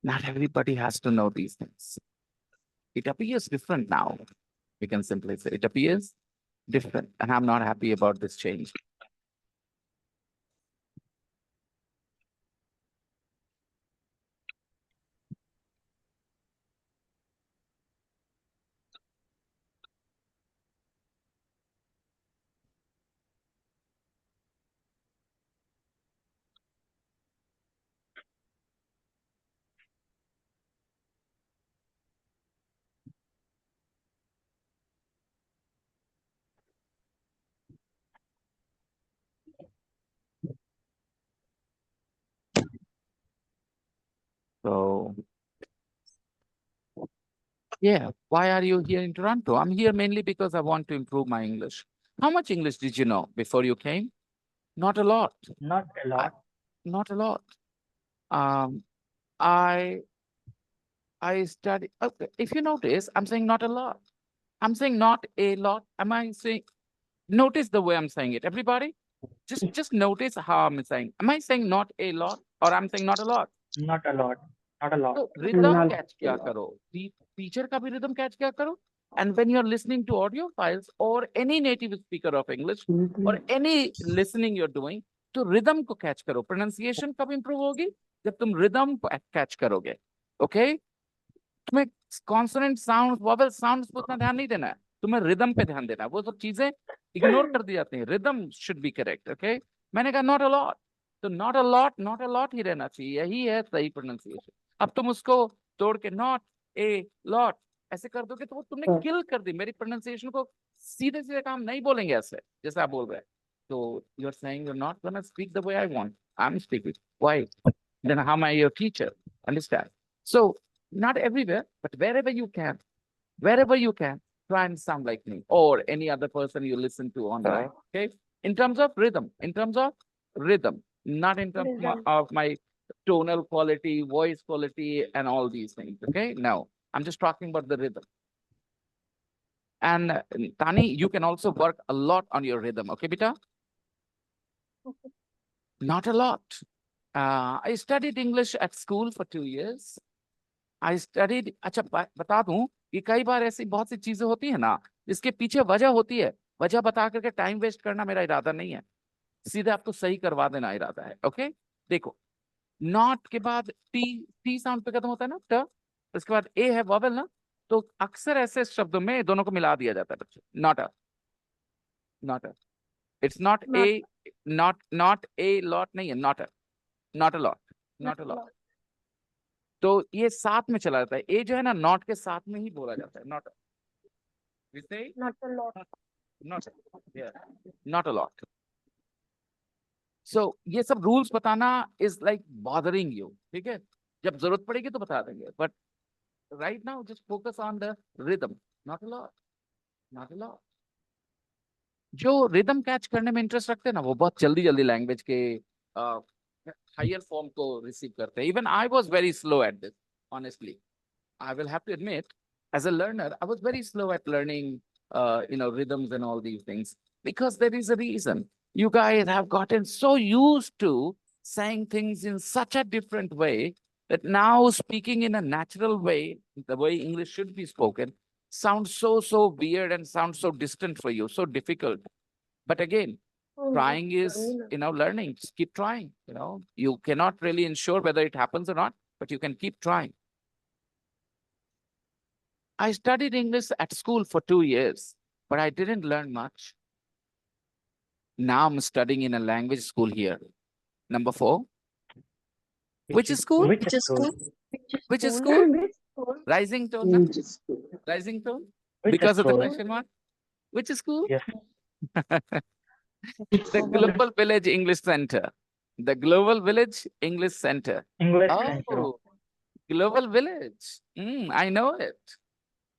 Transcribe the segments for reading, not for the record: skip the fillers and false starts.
Not everybody has to know these things. It appears different now. We can simply say it appears different, and I'm not happy about this change. So, yeah, why are you here in Toronto? I'm here mainly because I want to improve my English. How much English did you know before you came? Not a lot. Not a I, lot. not a lot. Um, I I study. Okay, if you notice, I'm saying not a lot. I'm saying not a lot. Am I saying? Notice the way I'm saying it. Everybody, just notice how I'm saying. Am I saying not a lot or I'm saying not a lot? Not a lot. Not a lot. तो rhythm catch क्या करो? Teacher का भी rhythm catch क्या करो? And when you're listening to audio files or any native speaker of English or any listening you're doing, तो rhythm को catch करो. Pronunciation कब improve होगी? जब तुम rhythm को catch करोगे. Okay? तुम्हें कॉन्सोनेंट साउंड वॉवेल साउंड्स पर उतना ध्यान नहीं देना है, तुम्हें रिदम पे ध्यान देना है। वो सब चीजें इग्नोर कर दी जाती हैं। Rhythm should be correct. Okay, मैंने कहा नॉट अ लॉट, तो नॉट अ लॉट ही रहना चाहिए, यही है सही प्रोनाउंसिएशन। अब तुम उसको तोड़ के नॉट ए लॉट ऐसे कर दोगे तो वो तुमने किल कर दी मेरी प्रोनाउंसिएशन को। सीधे सीधे काम नहीं बोलेंगे ऐसे जैसे आप बोल रहे हैं। तो you are saying you are not gonna speak the way I want, I am speaking why, then how am I your teacher? Understand? So not everywhere, but wherever you can, try and sound like me or any other person you listen to online. Okay. In terms of rhythm, not in terms of my tonal quality, voice quality, and all these things. Okay. No, I'm just talking about the rhythm. And Tani, you can also work a lot on your rhythm. Okay, Bita? Not a lot. I studied English at school for 2 years. I studied. अच्छा बता दूं कि कई बार ऐसी बहुत सी चीजें होती है ना जिसके पीछे वजह होती है। वजह बता करके टाइम वेस्ट करना मेरा इरादा नहीं है, सीधे आपको सही करवा देना इरादा है। ओके, देखो, नॉट के बाद टी, टी साउंड पे खत्म होता है ना ट, उसके बाद ए है वॉवेल ना, तो अक्सर ऐसे शब्दों में दोनों को मिला दिया जाता है बच्चे। Not a, not a, it's not a, not a lot नहीं है, not a, not a lot, not a lot. तो ये साथ में चला जाता है, ए जो है ना नॉट के साथ में ही बोला जाता है। Not, we say not, yeah, not a lot. So ये सब रूल्स बताना is like bothering you, ठीक है? जब जरूरत पड़ेगी तो बता देंगे, but right now just focus on the rhythm. Not a lot, not a lot. जो रिदम कैच करने में इंटरेस्ट रखते हैं ना वो बहुत जल्दी जल्दी लैंग्वेज के हायर फॉर्म को रिसीव करते हैं। Even I was very slow at this, honestly I will have to admit, as a learner, I was very slow at learning, rhythms and all these things, because there is a reason. You guys have gotten so used to saying things in such a different way that now speaking in a natural way, the way English should be spoken, sounds so weird and sounds so distant for you, so difficult. But again, trying is, learning. Just keep trying. You cannot really ensure whether it happens or not, but you can keep trying. I studied English at school for 2 years, but I didn't learn much. Now I'm studying in a language school here. Number 4. Which is school? Which school? Which is school? Rising tone. No? Rising tone? Which Because of the school? question mark? Which is school? Yes. The Global Village English Center. The Global Village English Center. English Oh, Center. Global Village. I know it.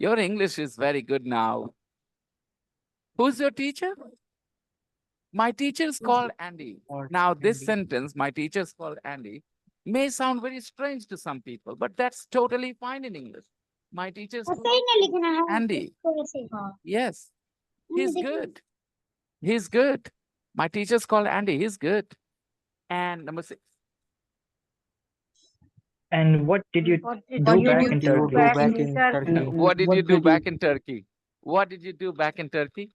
Your English is very good now. Who's your teacher? My teacher is called Andy. Now, this sentence, my teacher is called Andy, may sound very strange to some people, but that's totally fine in English. My teacher is called Andy. Yes, he's good. He's good. My teacher's called Andy. He's good. And number 6. And what did you What do back in did you Turkey? do back in Turkey? What did you do back in Turkey? What did you do back in Turkey?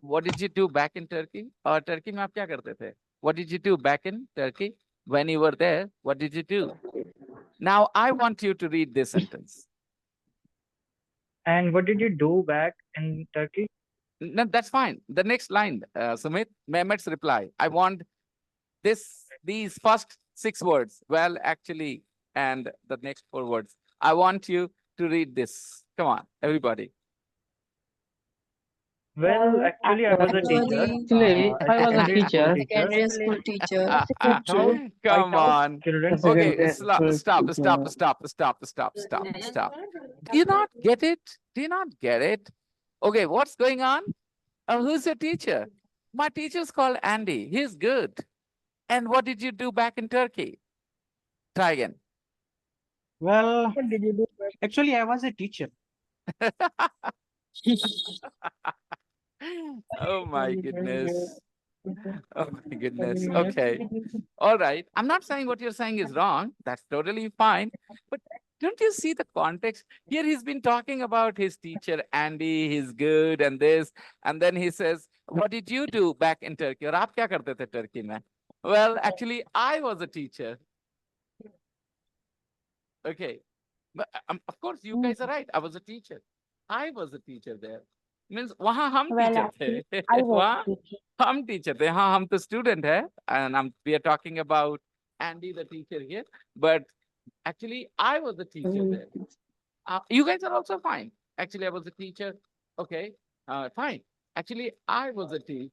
What did you do back in Turkey? और Turkey में आप क्या करते थे? What did you do back in Turkey? When you were there, what did you do? Now I want you to read this sentence. And what did you do back in Turkey? No, that's fine. The next line, Sumit, Mehmet's reply. I want these first 6 words. Well, actually, and the next 4 words. I want you to read this. Come on, everybody. Well, actually, I was a teacher, a secondary school teacher. Secondary school teacher. I taught, I Come taught on. children. Okay, stop. Do you not get it? Do you not get it? Okay, what's going on? Who's your teacher? My teacher's called Andy. He's good. And what did you do back in Turkey? Try again. Well, actually, I was a teacher. Oh my goodness. Oh my goodness. Okay. All right. I'm not saying what you're saying is wrong. That's totally fine. But don't you see the context? Here he's been talking about his teacher, Andy, he's good and this. And then he says, what did you do back in Turkey? और आप क्या करते थे Turkey में? Well, actually, I was a teacher. Okay. But of course, you guys are right. I was a teacher. I was a teacher there. Means वहाँ हम teacher थे. वहाँ हम teacher थे. हाँ हम तो student है. And we are talking about Andy, the teacher here. But actually, I was a teacher there. You guys are also fine. Actually, I was a teacher. Okay. Fine. Actually, I was a teacher.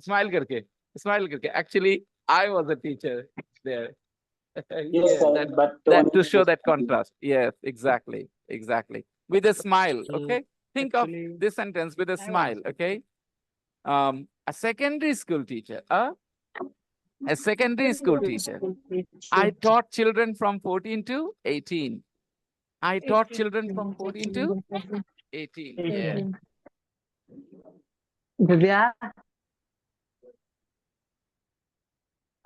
Smile करके. Smile करके. Actually, I was a teacher there. Yes, sir, but that to show that contrast. Yes, exactly. With a smile, okay? Think of Actually, this sentence with a smile, okay? A secondary school teacher. A secondary school teacher. I taught children from 14 to 18. I taught children from 14 to 18. Yeah.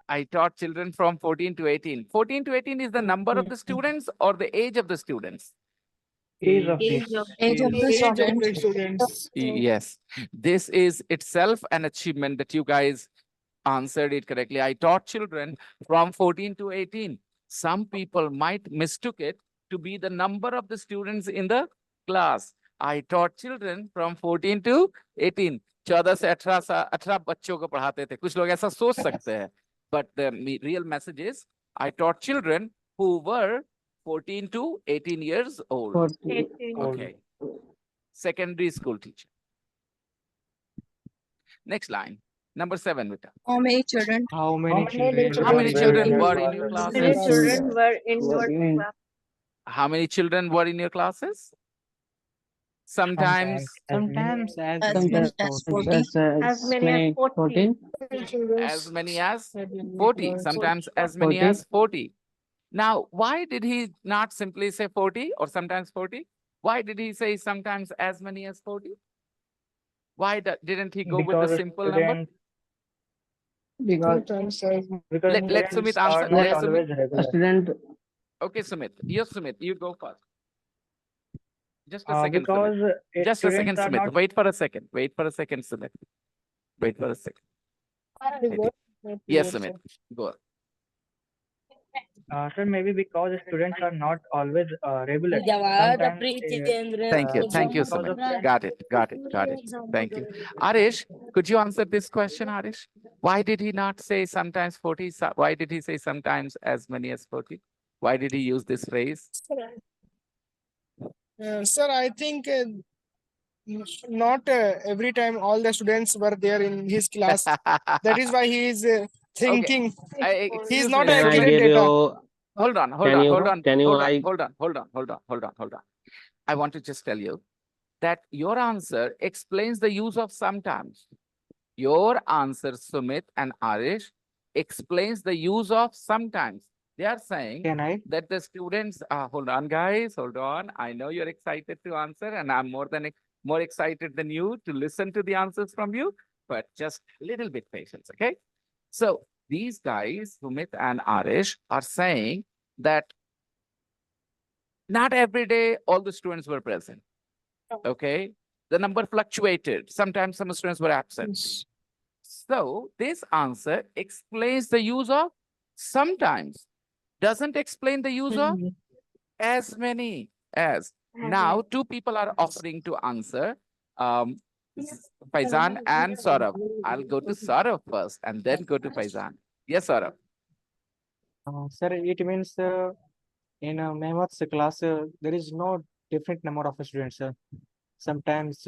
I taught children from 14 to 18. 14 to 18 is the number of the students or the age of the students? age of Age the of the students. Yes. This is itself an achievement that you guys answered it correctly. I taught children from 14 to 18. Some people might mistook it to be the number of the students in the class. I taught children from 14 to 18. 14 से 18 बच्चों को पढ़ाते थे. कुछ लोग ऐसा सोच सकते हैं. But the real message is, I taught children who were 14 to 18 years old. Okay. Secondary school teacher. Next line. Number 7, Vita. How many children? How many children? How many children were in your How classes? many children were in your class? How many children were in your classes? Sometimes Sometimes as As many many as as 40. 40. As many as 14. as many as 40. Sometimes as many as 40. Now, why did he not simply say 40 or sometimes 40? Why did he say sometimes as many as 40? Why didn't he go with the simple number? Because Let Sumit students are answer. not Let always Sumit. regular. Okay, Sumit. Yes, Sumit, you go first. Just a second, Because Sumit. Just a second, students are Sumit. not. Wait for a second. Wait for a second, Sumit. Wait for a second. Yes, Sumit. Go. Sir, maybe because students are not always regular. Jawad, Sometimes, Thank you. Thank you, because of Sumit. Got it. Got it. Got it. Thank you. Arish, could you answer this question, Arish? Why did he not say sometimes 40? Why did he say sometimes as many as 40? Why did he use this phrase? Sir, I think not every time all the students were there in his class. That is why he is thinking. He Excuse is not me, Can I Sumit. accurate give data. you? Hold on. I want to just tell you that your answer explains the use of sometimes. Your answer, Sumit and Arish, explains the use of sometimes. They are saying Can I? that the students, hold on, guys, hold on. I know you're excited to answer, and I'm more excited than you to listen to the answers from you, but just a little bit patience, okay? So these guys, Sumit and Arish, are saying that not every day all the students were present. Okay. The number fluctuated. Sometimes some students were absent. Yes. So this answer explains the use of sometimes, doesn't explain the use of as many as. Now, two people are offering to answer. Faizan and Saurabh. I'll go to Saurabh first and then go to Faizan. Yes, Saurabh. Sir, it means in a maths class, there is no different number of students. Sometimes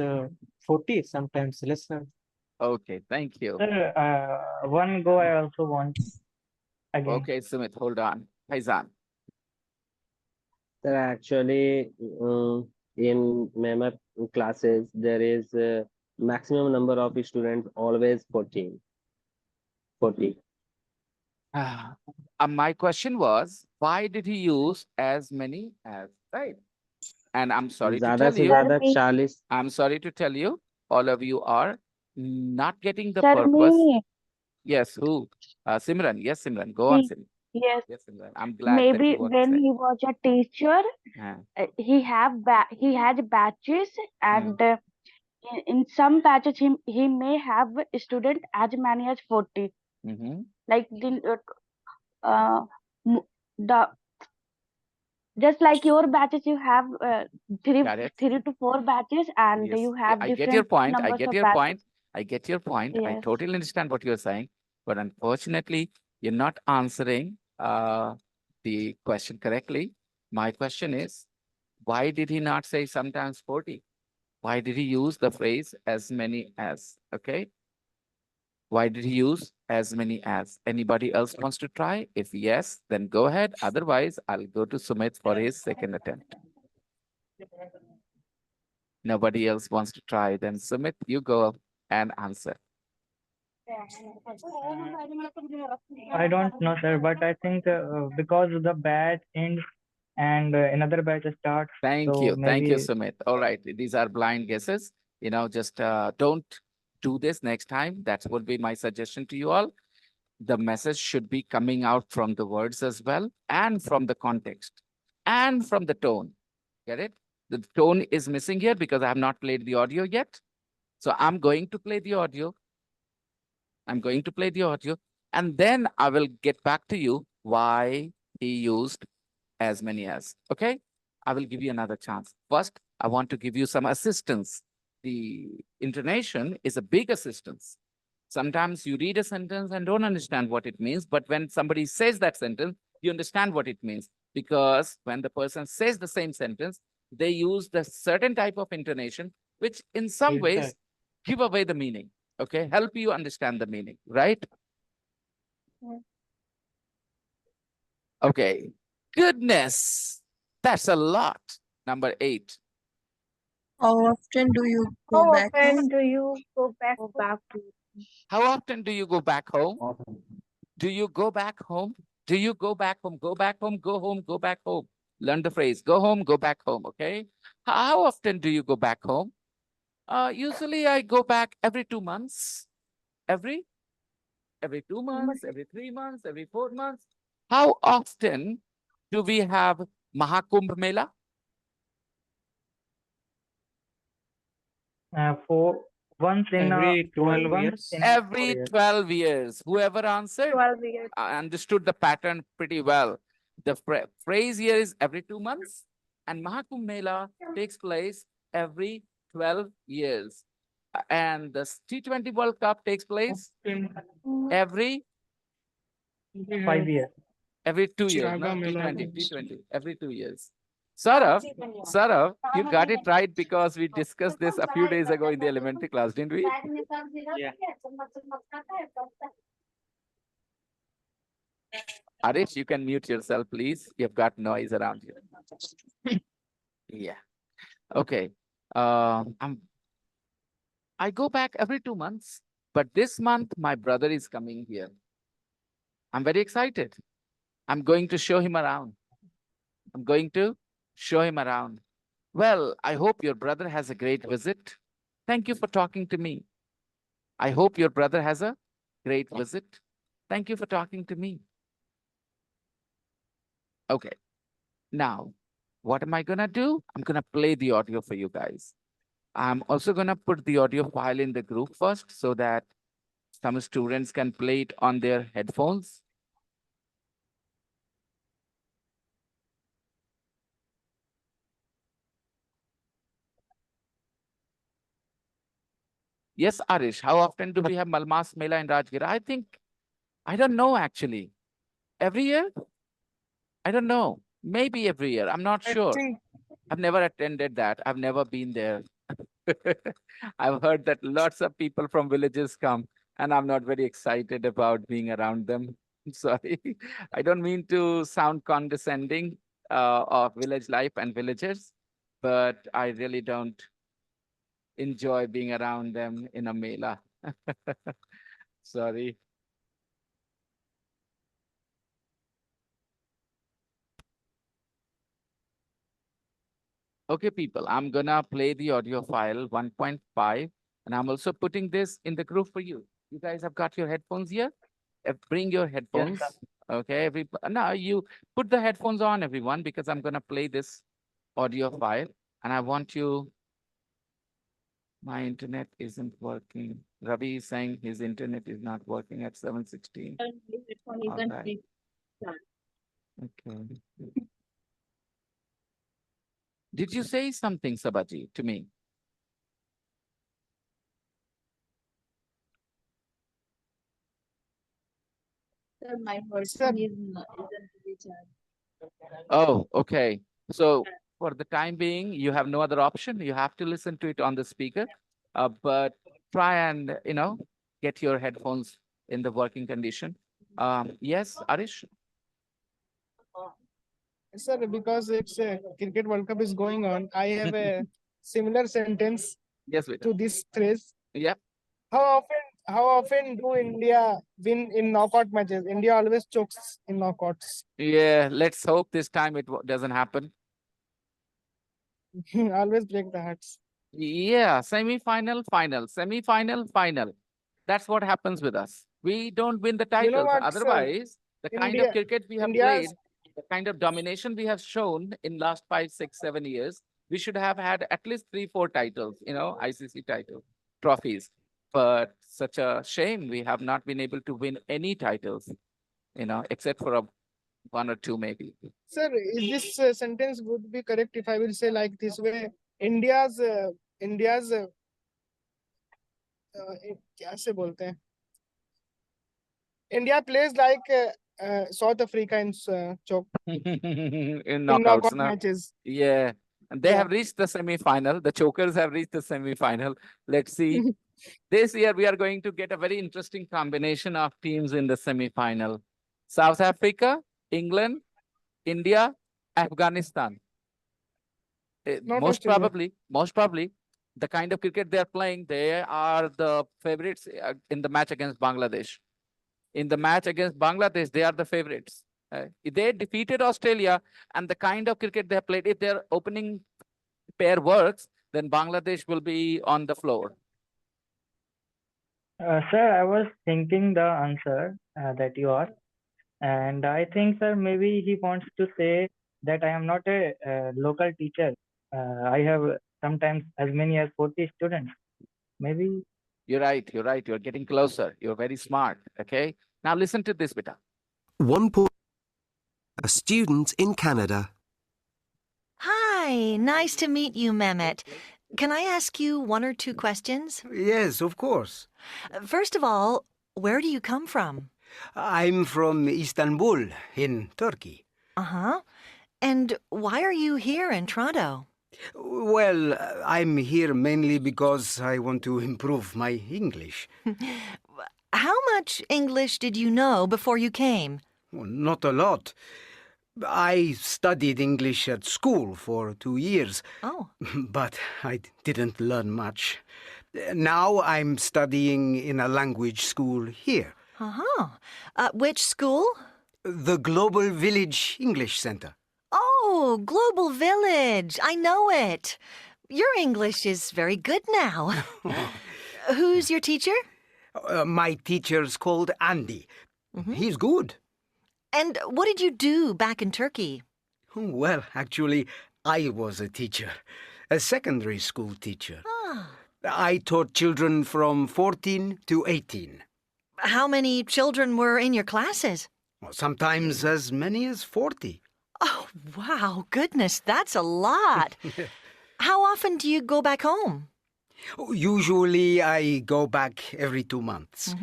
40, sometimes less. Okay, thank you. Sir, one go I also want again. Okay, Sumit, hold on. Faizan. Sir, actually, in math classes, there is maximum number of students always 14. 40. My question was, why did he use as many as, right? And I'm sorry to ज़्यादा tell से you, ज़्यादा 40. I'm sorry to tell you, all of you are not getting the Sir, purpose. me, Yes, who? Simran. Yes, Simran. Go on, Simran. yes, Yes, Simran. I'm glad that maybe you want to when say. he was a teacher, Uh, he had batches, and in some batches he may have a student as many as 40. mhm. Like m- the just like your batches, you have Got it. 3 to 4 batches, and Yes. you Yeah, have I get your different point. I numbers get of your batches. point. I get your point. I Yes. totally understand what you're saying, but unfortunately, you're not answering the question correctly. My question is, why did he not say sometimes 40? Why did he use the phrase as many as? Okay. Why did he use as many as? Anybody else wants to try? If yes, then go ahead. Otherwise, I'll go to Sumit for his second attempt. Nobody else wants to try. Then Sumit, you go and answer. I don't know, sir, but I think because the batch ends and another batch starts, Thank so you. Thank you, maybe Sumit. All right. These are blind guesses. You know, just don't do this next time. That would be my suggestion to you all. The message should be coming out from the words as well, and from the context, and from the tone. Get it? The tone is missing here because I have not played the audio yet. So I'm going to play the audio. I'm going to play the audio, and then I will get back to you why he used as many as. Okay? I will give you another chance. First, I want to give you some assistance. The intonation is a big assistance. Sometimes you read a sentence and don't understand what it means, but when somebody says that sentence, you understand what it means. Because when the person says the same sentence, they use the certain type of intonation, which in some Yes, ways sir. give away the meaning. Okay, help you understand the meaning, right? Okay, goodness, that's a lot. Number 8. How often do you How go back often home? do you go back to? How often do you go back home? Often. Do you go back home? Do you go back home? Go back home, go home, go back home. Learn the phrase, go home, go back home, okay? How often do you go back home? Usually I go back every 2 months. Every 2 months, every 3 months, every 4 months. How often do we have Mahakumbh Mela? for once in Every 12 once years. in Every 4 years. 12 years. Whoever answered 12 years. understood the pattern pretty well. The phrase here is every 2 months, and Mahakumbh Mela takes place every 12 years. And the T20 World Cup takes place every 5 years. 2 years, Chiraga no? Mela. T20, every 2 years. Saurav, you got it right because we discussed this a few days ago in the elementary class, didn't we? Yeah. Arish, you can mute yourself, please. You've got noise around you. Yeah. Okay. I go back every 2 months, but this month my brother is coming here. I'm very excited. I'm going to show him around. I'm going to show him around. Well, I hope your brother has a great visit. Thank you for talking to me. I hope your brother has a great visit. Thank you for talking to me. Okay. Now, what am I gonna do? I'm gonna play the audio for you guys. I'm also gonna put the audio file in the group first so that some students can play it on their headphones. Yes, Arish, how often do we have Malmas Mela in Rajgir? I don't know actually. Every year? I don't know. Maybe every year. I'm not I sure. think I've never attended that. I've never been there. I've heard that lots of people from villages come, and I'm not very excited about being around them. Sorry. I don't mean to sound condescending of village life and villagers, but I really don't enjoy being around them in a mela. Sorry. Okay, people, I'm gonna play the audio file 1.5, and I'm also putting this in the group for you. You guys have got your headphones here? Bring your Yes, headphones. sir. Okay, now you put the headphones on, everyone, because I'm gonna play this audio file, and I want you. My internet isn't working. Ravi is saying his internet is not working at 7:16. All right. Okay. Did you say something, Sabaji, to me? Sir, my Sir. person isn't recharged. Oh, okay. So for the time being, you have no other option. You have to listen to it on the speaker, but try and, get your headphones in the working condition. Yes, Arish? sir, because it's a cricket World Cup is going on, I have a similar sentence Yes, Vita. to this phrase. Yep. How often do India win in knockout matches? India always chokes in knockouts. Yeah, let's hope this time it doesn't happen. Always break the hearts. Yeah, semi-final, final, semi-final, final. That's what happens with us. We don't win the You know titles. what, sir? Otherwise, the kind of India, cricket we have India's played, the kind of domination we have shown in last 5, 6, 7 years, we should have had at least 3, 4 titles, ICC title trophies. But such a shame we have not been able to win any titles, except for 1 or 2 maybe. sir, is this sentence would be correct if I will say like this way? India's कैसे बोलते हैं? India plays like South Africa in In in knockouts, knockout no? matches. Yeah. And they Yeah. have reached the semi-final. The chokers have reached the semi-final. Let's see. This year we are going to get a very interesting combination of teams in the semi-final. South Africa, England, India, Afghanistan. Not Most Australia. probably, the kind of cricket they are playing, they are the favorites in the match against Bangladesh. In the match against Bangladesh, they are the favorites. If they defeated Australia and the kind of cricket they have played, if their opening pair works, then Bangladesh will be on the floor. Sir, I was thinking the answer that you asked, and I think, sir, maybe he wants to say that I am not a local teacher. I have sometimes as many as 40 students. Maybe. You're right. You're getting closer. You're very smart. Okay. Now listen to this, beta. A student in Canada. Hi, nice to meet you, Mehmet. Can I ask you 1 or 2 questions? Yes, of course. First of all, where do you come from? I'm from Istanbul, in Turkey. Uh-huh. And why are you here in Toronto? Well, I'm here mainly because I want to improve my English. How much English did you know before you came? Not a lot. I studied English at school for 2 years. Oh. But I didn't learn much. Now I'm studying in a language school here. Uh-huh. Which school? The Global Village English Center. Oh, Global Village. I know it. Your English is very good now. Who's your teacher? My teacher's called Andy. He's good. And what did you do back in Turkey? Well, actually, I was a teacher, a secondary school teacher. Ah. I taught children from 14 to 18. How many children were in your classes? Well, sometimes as many as 40. Oh, wow, goodness, that's a lot. How often do you go back home? Usually I go back every 2 months.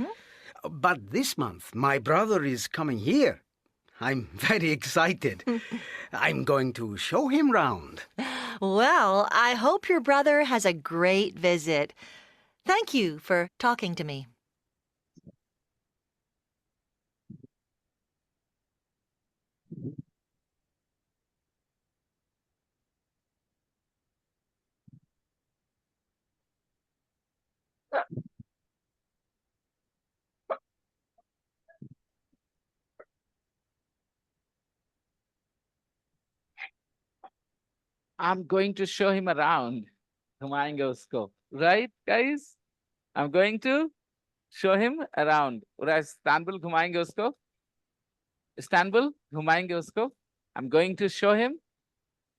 But this month, my brother is coming here. I'm very excited. I'm going to show him round. Well, I hope your brother has a great visit. Thank you for talking to me. I'm going to show him around. घुमाएंगे उसको. Right, guys? I'm going to show him around. Istanbul घुमाएंगे उसको. Istanbul घुमाएंगे उसको. I'm going to show him.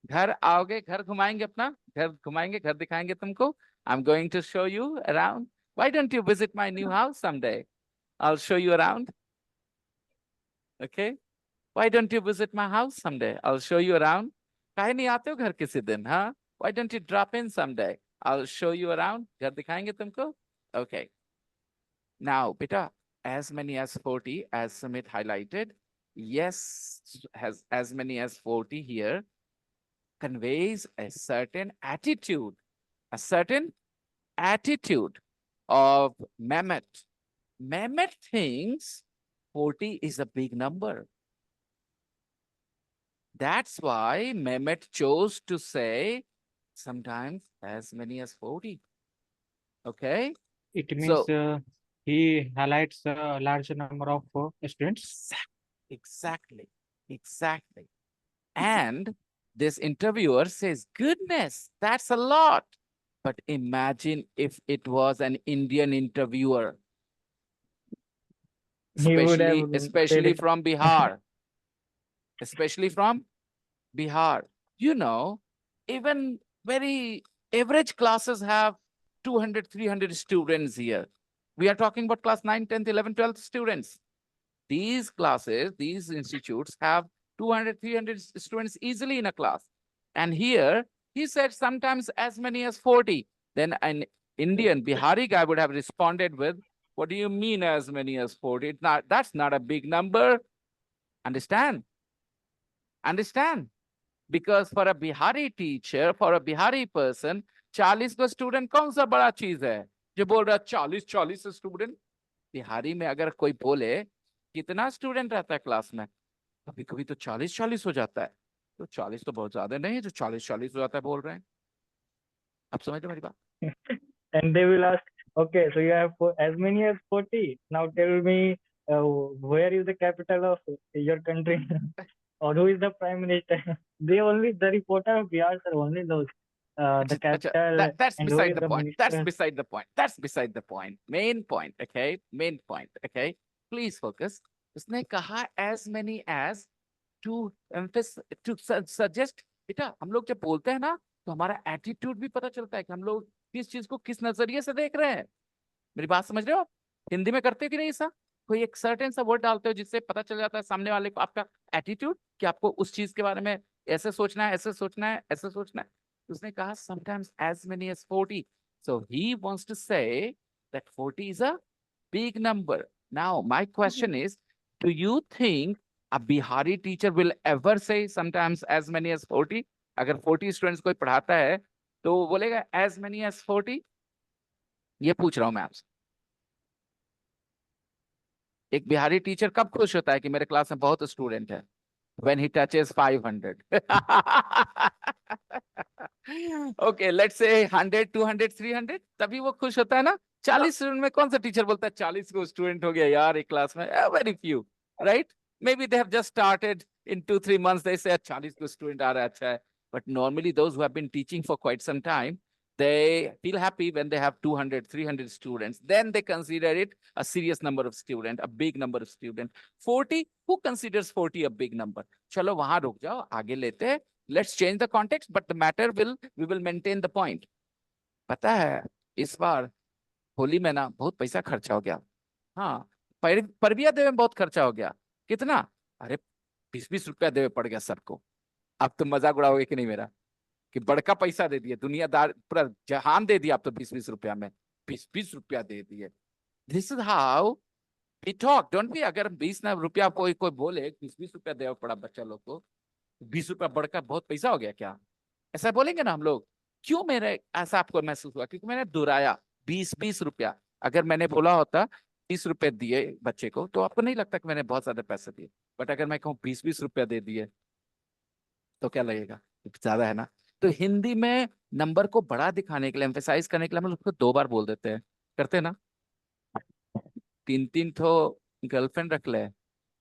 घर आओगे, घर घुमाएंगे अपना. घर घुमाएंगे, घर दिखाएंगे तुमको. I'm going to show you around. Why don't you visit my new house someday? I'll show you around. Okay? Why don't you visit my house someday? I'll show you around. काहे नहीं आते हो घर किसी दिन, huh? Why don't you drop in someday? I'll show you around. घर दिखाएंगे तुमको? Okay. Now, beta, as many as 40, as Sumit highlighted, yes, has as many as 40 here, conveys a certain attitude of Mehmet. Mehmet thinks 40 is a big number. That's why Mehmet chose to say sometimes as many as 40. Okay? It means So, he highlights a larger number of students. exactly. And this interviewer says, goodness, that's a lot. But imagine if it was an Indian interviewer, He would have especially said, from Bihar. Especially from Bihar. You know, even very average classes have 200, 300 students here. We are talking about class 9, 10th, 11th, 12th students. These classes, these institutes have 200, 300 students easily in a class. And here, he said sometimes as many as 40. Then an Indian Bihari guy would have responded with, what do you mean as many as 40? That's not a big number. Understand? Because for a Bihari teacher, for a Bihari person, 40 का student कौन सा बड़ा चीज है जो बोल रहा 40 student. Bihari में अगर कोई बोले कितना स्टूडेंट रहता है क्लास में, कभी कभी तो 40 हो जाता है. तो 40 तो बहुत ज्यादा नहीं है जो 40 हो जाता है बोल रहे हैं. आप समझ रहे मेरी बात? and they will ask, okay, so you have as many as 40. Now tell me, where is the capital of your country? Or who is the prime minister? The reporter of Bihar, sir, only those. The capital that's and who beside is the the point. That's minister. beside the point. Main point, okay? Main point, okay? Please focus. उसने कहा as many as to suggest. बेटा हम लोग जब बोलते हैं ना तो हमारा एटीट्यूड भी पता चलता है कि हम लोग किस चीज को किस नजरिए से देख रहे हैं. मेरी बात समझ रहे हो? हिंदी में करते हो कि नहीं ऐसा? कोई एक सर्टेन सा वर्ड डालते हो जिससे पता चल जाता है सामने वाले को आपका एटीट्यूड, कि आपको उस चीज के बारे में ऐसे सोचना है, ऐसे सोचना है, ऐसे सोचना है. उसने कहा sometimes as many as 40. So he wants to say that 40 is a big number. Now my question is, do you think a Bihari teacher will ever say sometimes as many as 40? अगर 40 students कोई पढ़ाता है तो वो बोलेगा as many as 40? ये पूछ रहा हूं मैं आपसे. एक बिहारी टीचर कब खुश होता है कि मेरे क्लास में बहुत स्टूडेंट है? When he touches 500. Okay, let's say 100, 200, 300. तभी वो खुश होता है ना. 40 स्टूडेंट में कौन सा टीचर बोलता है 40 को स्टूडेंट हो गया यार एक क्लास में? Very few, right? Maybe they have just started in 2-3 months. They say 40 को स्टूडेंट आ रहा है, अच्छा है. But normally those who have been teaching for quite some time, They feel happy when they have 200, 300 students. Then they consider it a serious number of students, a big number of students. 40, who considers 40 a big number? चलो वहां रुक जाओ, आगे लेते हैं. Let's change the context, but the matter we will maintain the point. पता है इस बार होली में ना बहुत पैसा खर्चा हो गया. हाँ, परबिया देवे में बहुत खर्चा हो गया. कितना? अरे 20-20 रुपया देवे पड़ गया सबको. अब तो मजाक उड़ाओगे कि नहीं मेरा, कि बड़का पैसा दे दिए, दुनियादार पूरा जहान दे दिया आप तो 20-20 रुपया में, 20-20 रुपया दे दिए. This is how we talk, don't we? अगर 20 रुपया कोई बोले 20-20 रुपया देना पड़ा बच्चा लोग को, 20 रुपया बढ़कर बहुत पैसा हो गया क्या? ऐसा बोलेंगे ना हम लोग. क्यों मेरे ऐसा आपको महसूस हुआ? क्योंकि मैंने दोहराया 20-20 रुपया. अगर मैंने बोला होता 30 रुपए दिए बच्चे को तो आपको नहीं लगता कि मैंने बहुत ज्यादा पैसे दिए. बट अगर मैं कहूँ 20-20 रुपया दे दिए तो क्या लगेगा? ज्यादा है ना. तो हिंदी में नंबर को बड़ा दिखाने के लिए, एम्फेसाइज करने के लिए हम लोग उसको 2 बार बोल देते हैं. करते हैं ना? 3-3 तो गर्लफ्रेंड रख ले.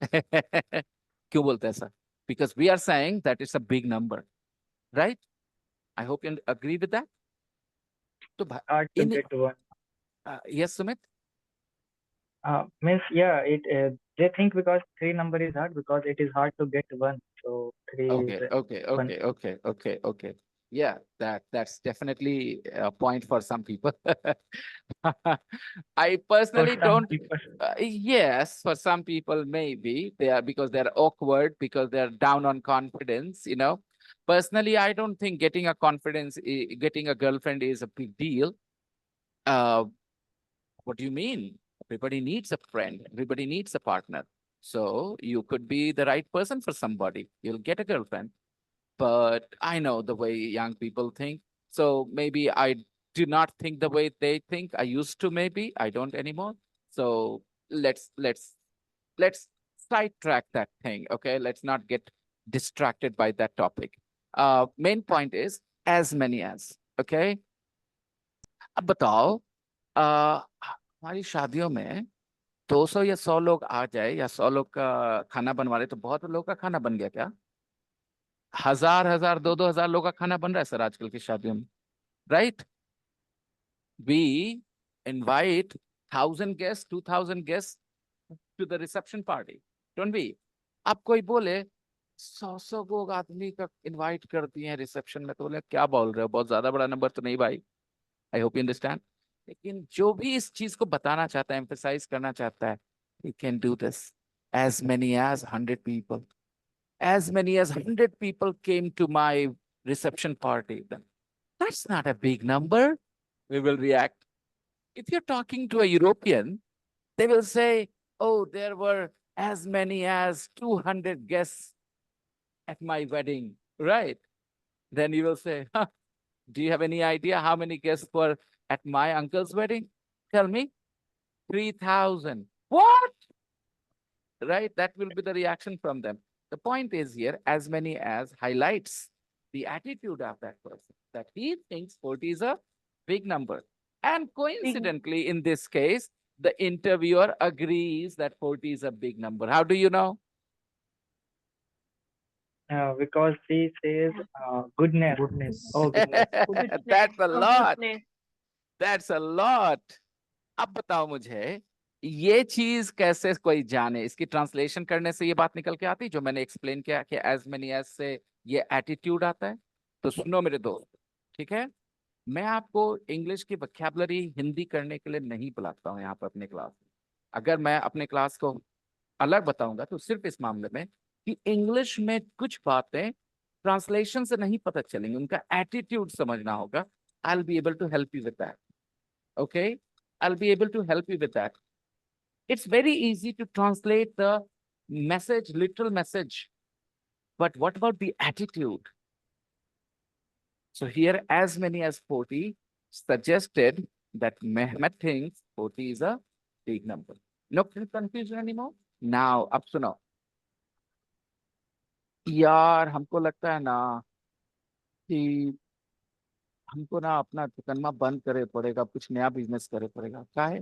क्यों बोलते हैं ऐसा? Because we are saying that it's a big number, right? I hope you agree with that. तो Hard to get one. Yes Sumit. Means they think because 3 number is hard because it is hard to get one. So 3 is one. Okay. Yeah, that's definitely a point for some people. I personally For some don't. people. Yes, for some people maybe they are, because they're awkward, because they're down on confidence. Personally, I don't think getting a girlfriend is a big deal. What do you mean? Everybody needs a friend. Everybody needs a partner. So you could be the right person for somebody. You'll get a girlfriend. But I know the way young people think. So maybe I do not think the way they think. I used to, maybe. I don't anymore. So let's sidetrack that thing. Okay. Let's not get distracted by that topic. Main point is as many as. Okay. अब बताओ, हमारी शादियों में 200 या 100 लोग आ जाए, या 100 लोग का खाना बनवा रहे, तो बहुत लोग का खाना बन गया क्या? 1000 2-2 हजार लोग का खाना बन रहा है सर आजकल की शादियों में, right? We invite 1000 guest, 2000 guest to the reception party, don't we? अब कोई बोले 100 लोग आदमी का इनवाइट कर दिए हैं रिसेप्शन में, तो बोले क्या बोल रहे हो, बहुत ज्यादा बड़ा नंबर तो नहीं भाई? आई होप यू अंडरस्टैंड. लेकिन जो भी इस चीज को बताना चाहता है, एम्फेसाइज करना चाहता है, he can do this. As many as 100 people. As many as 100 people came to my reception party. Then that's not a big number. We will react. If you're talking to a European, they will say, oh, there were as many as 200 guests at my wedding, right? Then you will say, huh, do you have any idea how many guests were at my uncle's wedding? Tell me. 3,000. What? Right? That will be the reaction from them. The point is here, as many as highlights the attitude of that person, that he thinks 40 is a big number. And coincidentally, in this case, the interviewer agrees that 40 is a big number. How do you know? Because she says goodness. Oh, goodness. That's a lot. That's a lot. अब बताओ मुझे, ये चीज कैसे कोई जाने? इसकी translation करने से ये बात निकल के आती, जो मैंने एक्सप्लेन किया कि एज मेनी एज से ये एटीट्यूड आता है. तो सुनो मेरे दोस्त, ठीक है, मैं आपको इंग्लिश की वोकैबुलरी हिंदी करने के लिए नहीं बुलाता हूँ यहाँ पर अपने क्लास में. अगर मैं अपने क्लास को अलग बताऊंगा तो सिर्फ इस मामले में कि इंग्लिश में कुछ बातें ट्रांसलेशन से नहीं पता चलेंगी, उनका एटीट्यूड समझना होगा. I will be able to help you with that. Okay, I'll be able to help you with that. It's very easy to translate the message, literal message. But what about the attitude? So here, as many as 40 suggested that Mehmet thinks 40 is a big number. No confusion anymore? Now, अब सुनो. यार हमको लगता है ना कि हमको ना अपना दुकानमा बंद करे पड़ेगा, कुछ नया बिजनेस करे पड़ेगा. क्या है?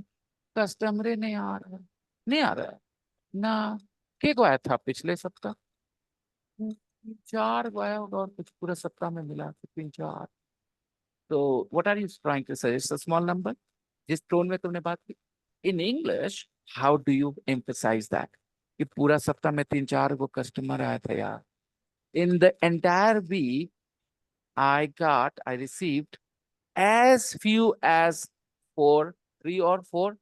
कस्टमर नहीं आ रहा है, नहीं आ रहा है ना. के को आया था पिछले सप्ताह? 4 गया होगा, और कुछ पूरे सप्ताह में मिला तो 3-4. So what are you trying to say? It's a small number? जिस tone में तुमने बात की? In English, how do you emphasize that? कि पूरा सप्ताह में 3-4 गो कस्टमर आया था यार. In the entire week, I received as few as 3 or 4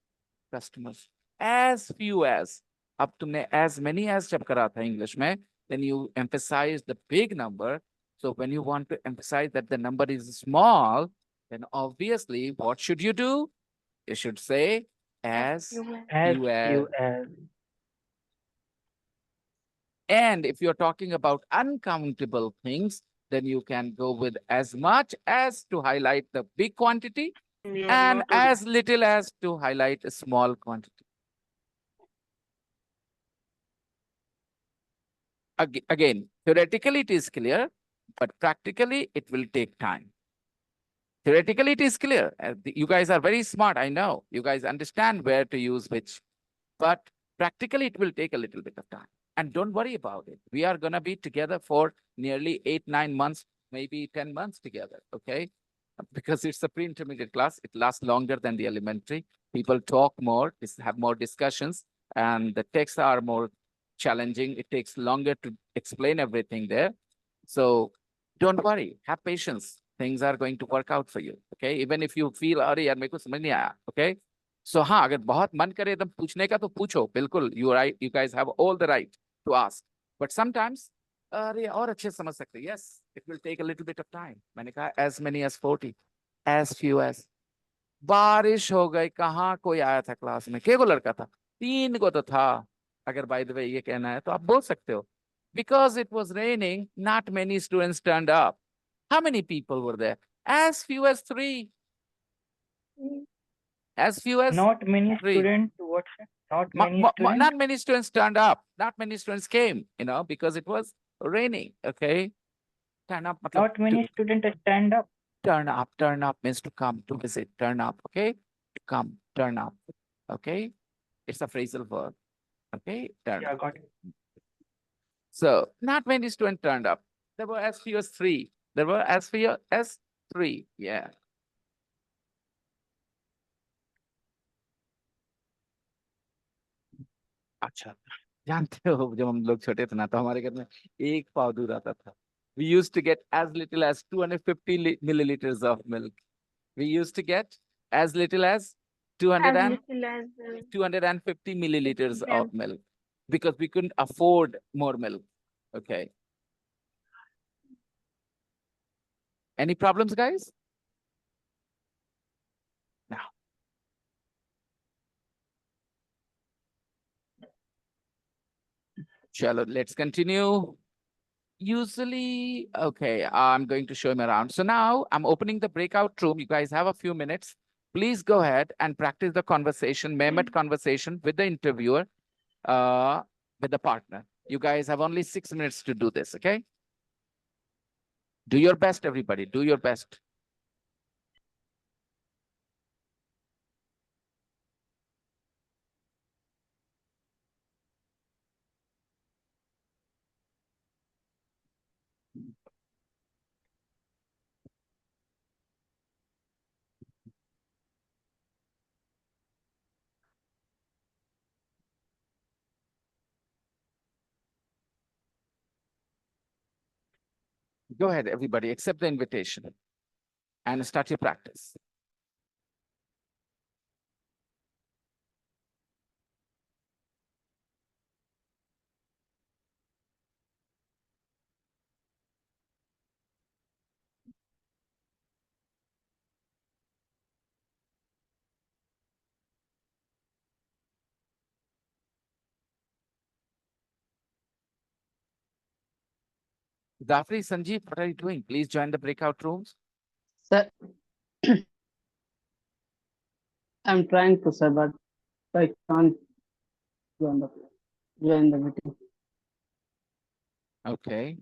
customers. As few as. अब तुमने as many as जब करा था English में, then you emphasize the big number. So when you want to emphasize that the number is small, then obviously what should you do? You should say as As few as. few as. And if you're talking about uncountable things, then you can go with as much as to highlight the big quantity and as little as to highlight a small quantity. Again, theoretically it is clear, but practically it will take time. Theoretically it is clear. You guys are very smart, I know. You guys understand where to use which, but practically it will take a little bit of time. And don't worry about it. We are going to be together for nearly 8-9 months, maybe 10 months together, okay? Because it's a pre-intermediate class, it lasts longer than the elementary. People talk more, have more discussions, and the texts are more challenging. It takes longer to explain everything there. So don't worry, have patience. Things are going to work out for you, okay? Even if you feel, अरे यार मेरे को समझ नहीं आया, okay? So हाँ, अगर बहुत मन करे एकदम पूछने का तो पूछो, बिल्कुल. You guys have all the right to ask. But sometimes, अरे और अच्छे समझ सकते. Yes, it will take a little bit of time. मैंने कहा as many as 40, as few as. बारिश हो गई, कहाँ कोई आया था क्लास में? के को लड़का था? 3 को तो था. अगर by the way ये कहना है तो आप बोल सकते हो. Because it was raining, not many students turned up. How many people were there? As few as 3. As few as Not many 3. students. What? Not many students. Not many students turned up. Not many students came, because it was raining. Okay. Turn up. Not many students stand up. Turn up. Turn up means to come, to visit. Turn up. Okay. To come. Turn up. Okay. It's a phrasal verb. Okay. Turn Yeah, up. got it. So not many students turned up. There were as few as 3. There were as few as 3. Yeah. अच्छा, जानते हो जब हम लोग छोटे थे ना तो हमारे घर में एक पाव दूध आता था. We used to get as little as 250 milliliters of milk. We used to get as little as 250 milliliters of milk because we couldn't afford more milk. Okay. Any problems, guys? Now. Chalo, let's continue. Usually, okay, I'm going to show him around. So now I'm opening the breakout room. You guys have a few minutes. Please go ahead and practice the conversation, mehmet conversation with the interviewer, with the partner. You guys have only 6 minutes to do this, okay? Do your best, everybody. Do your best. Go ahead, everybody, accept the invitation and start your practice. Zafri, Sanjeev, what are you doing? Please join the breakout rooms. Sir, I'm trying to, sir, but I can't join the join the meeting. Okay.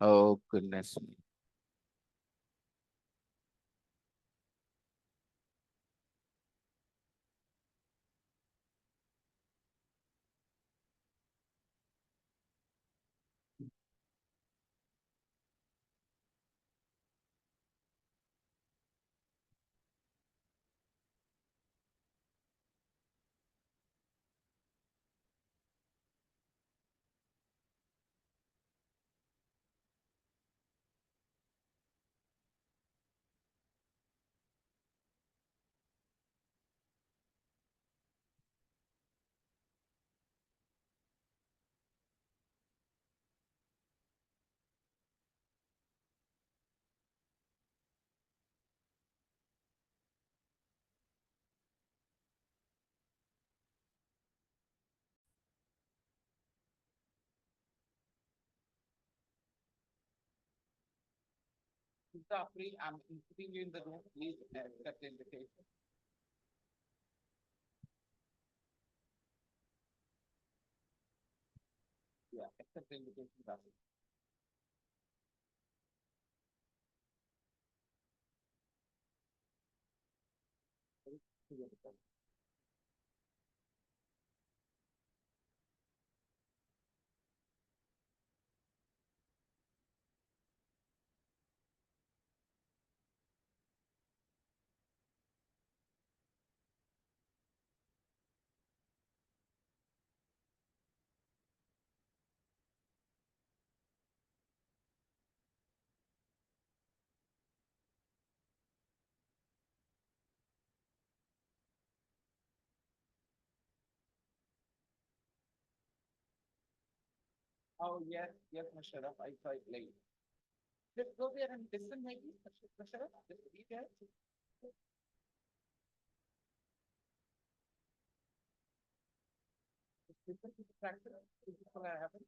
Oh, goodness me. are free. I'm putting you in the room. Please accept the invitation. Yeah, accept the invitation. Rahul. Oh, yes, yes, Musharraf. I saw it late. Just go there and listen, maybe, Musharraf. Just be there. Just listen to the practice. This is what I happen.